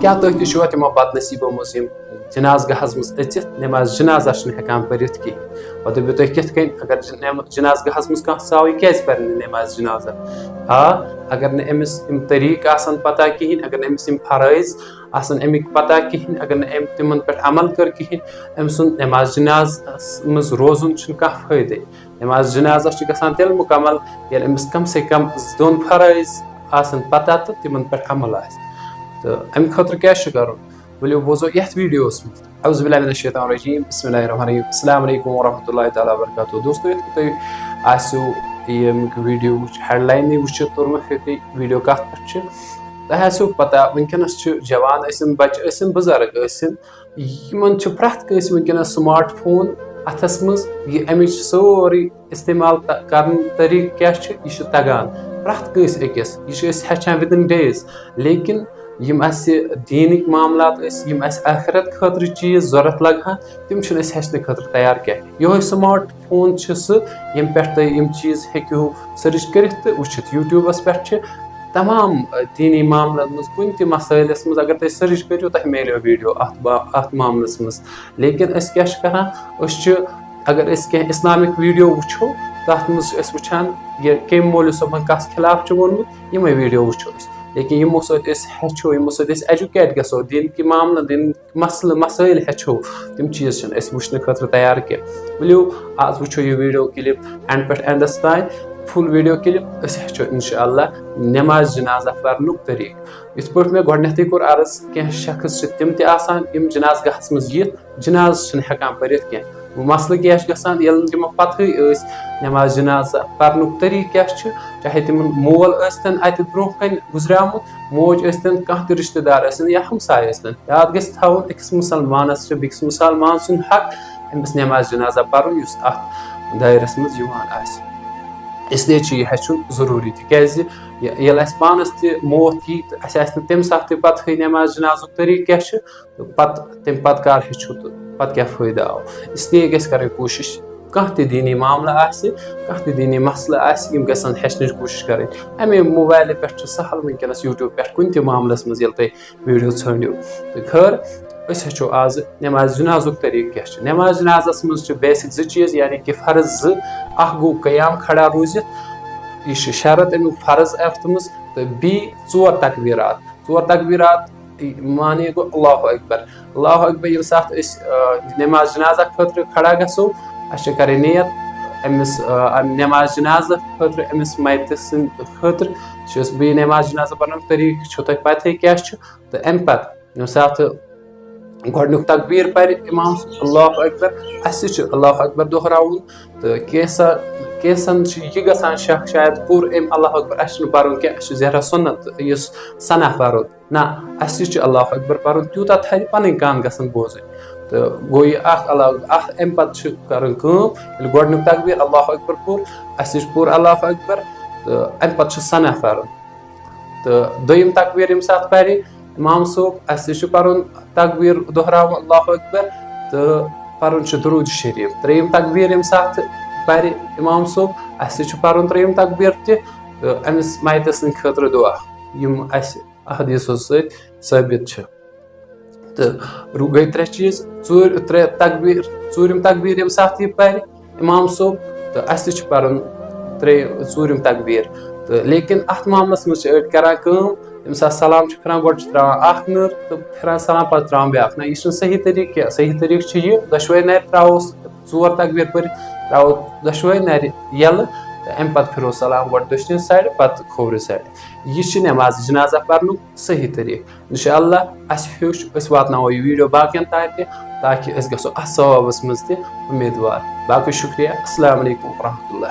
क्या तुह तु तमो बद नसीबो मज जनाज गहस मज अचित नमाज जनाजा हेकान परित कहीं वह दपो तुह कित अगर जनाज गहस मज कह साव क्या पर नमाज जनाजा अगर न अमिस तरीक आसन पता कहीं अगर न अमिस फराइज आसन अमिक पता कहीं अगर न तिमन पे अमल कर कहीं अम सुन नमाज जनाज मज रोजुन कह फायदे नमाज जनाजा गसान तेल मुकम्मल ये अमिस कम से कम 2 फराइज आसन पता तो तिमन पे अमल आस तो अम खतर क्या कर वलियो बोजो यथ वीडियोस औज़ुबिल्लाहिमिनश्शैतानिर्रजीम बिस्मिल्लाहिर्रहमानिर्रहीम अस्सलाम वालेकुम वरहमतुल्लाहि तआला वबरकातुहू दोस्तों यथ तुम आसो यमिक वीडियो हेडलाइन वुचित तुरमुत वीडियो कत पे तह आसो पता वनकस जवान बच्चे बुजुर्ग यमन प्रथ कंस वनकस स्मार्ट फोन अथस मज अमिच सोरी इस्तेमाल कर तरीक क्या यह तगान प्रथ कंस अकिस यह हेचान विदिन डेज लेकिन यम दीनिक मामलात यम आखिरत खतर चीज जरूरत लगा तम हेचने खतर तैयार क्या यो स्मार्ट फोन यम पे यम चीज हेक्यू सर्च कर वुचित यूट्यूबस पे तमाम दीनी मामलन मज कुन त मसैलस मज अगर तुम सर्च करो तह मिलो वीडियो अत मामलस मज लेकिन क्या करान अगर कह इस्लामिक वीडियो वो तथ मज वुचान ये कम मौलवी सोबन कस खिलाफ वोनमुत यमे वीडियो वो लेकिन यमो हेचो यमो एजुकेट गो दिन की मामला दिन मसैल हेचो तम चीज वुचने खतर तैयार क्या वलियो आज वो ये वीडियो क्लिप एंड पे एंडस तान फुल वीडियो क्लिप हेचो इंशाअल्लाह नमाज जनाजा पर्नुक तरीक इत पे मे गोडनेथै कोर अर्ज कह शख्स तम तम जनाज गहस मज यित जनाज हेकान परित कह मसल क्या गसान ये तमो पतै नमाज जनाजा पर्नुक तरीक क्या चाहे तिम मोल अत ब्रो कन गुजरामुत मोज कह रिश्तेदार या हमसाय याद गस थवन अकिस मुसलमानस बेकिस मुसलमान सुन हक अमिस नमाज जनाजा पर्न युस अत दायरस मज इसलिए यह हेचुन जरूरी तिल पानस मौत यी तम सात पतै नमाज जनाजुक तरीक क्या तम पत कर हेचु तो पत क्या फायदा आव इसलिए गस कर कोशिश कह दीनी मामला कह दीनी मसल गसन हेचन कोशिश करें अमे मोबाइल पे सहल वनकस यूट्यूब पे कुन त मामलस मज तुम वीडियो छो तो खैर हेचो आज नमाज जनाजुक तरीक क्या नमाज जनाजस मज बेसिक 2 चीज यानी कि फर्ज 2 गो कयाम खड़ा रूजित यह शरत अमुक फर्ज अत मज तो बी 4 तकबीरात माने गो अल्लाह अकबर ये साथ नमाज जनाजा खतर खड़ा गो कर नियत अमिस नमाज जनाजा खतर अमिस मत खतर बी नमाज जनाजा पर्न तरीक तुम पते क्या तो अम पे साथ गोडनुक तकबीर पर इमाम अल्लाह अकबर अल्लाह अकबर दोहराउन तो कैसन यह गसान शक शायद पूर अल्लाह अकबर पर्न क्या जहरा सुन्नत इस सना पर्न ना अल्लाह अकबर पर्न तूता थ पन कान गसन बोजन तो गो यह अम पे कर गोडनुक तकबीर अल्लाह अकबर पूर अल्लाह अकबर तो अम पे सना पर्न तो दोयम तकबीर यम साथ पर इमाम सोब पर्न तकबीर दोहराव अल्लाह अकबर तो पर्न दुरूद शरीफ 3 तकबीर यम साथ पर इमाम सोब पर्न 3 तकबीर तो अमिस मत खतर दुआ यम अहदीसो साबित तो गई 3 चीज 3 तकबीर 4 तकबीर यम साथ पर इमाम सोब तो पर्न 4 तकबीर तो लेकिन अत मामलस मज करान तम सा सलाम फिरान गो त्रावान नर तो फिरान सलाम पे त्रावान ब्याक ना यह सही तरीक क्या सही तरीक यह दशवे नर त्रावोस 4 तकबीर पर त्रावो दशवे नर यल अम पे फिरो सलाम गो दशनी साइड पे खोवर साइड यह नमाज जनाजा पर्नुक सही तरीक इंशाअल्लाह वातनावो यह वीडियो बाकियन ताकि गो अथ सवाबस मज उम्मीदवार बाकी शुक्रिया अस्सलाम वालेकुम वरहमतुल्लाह।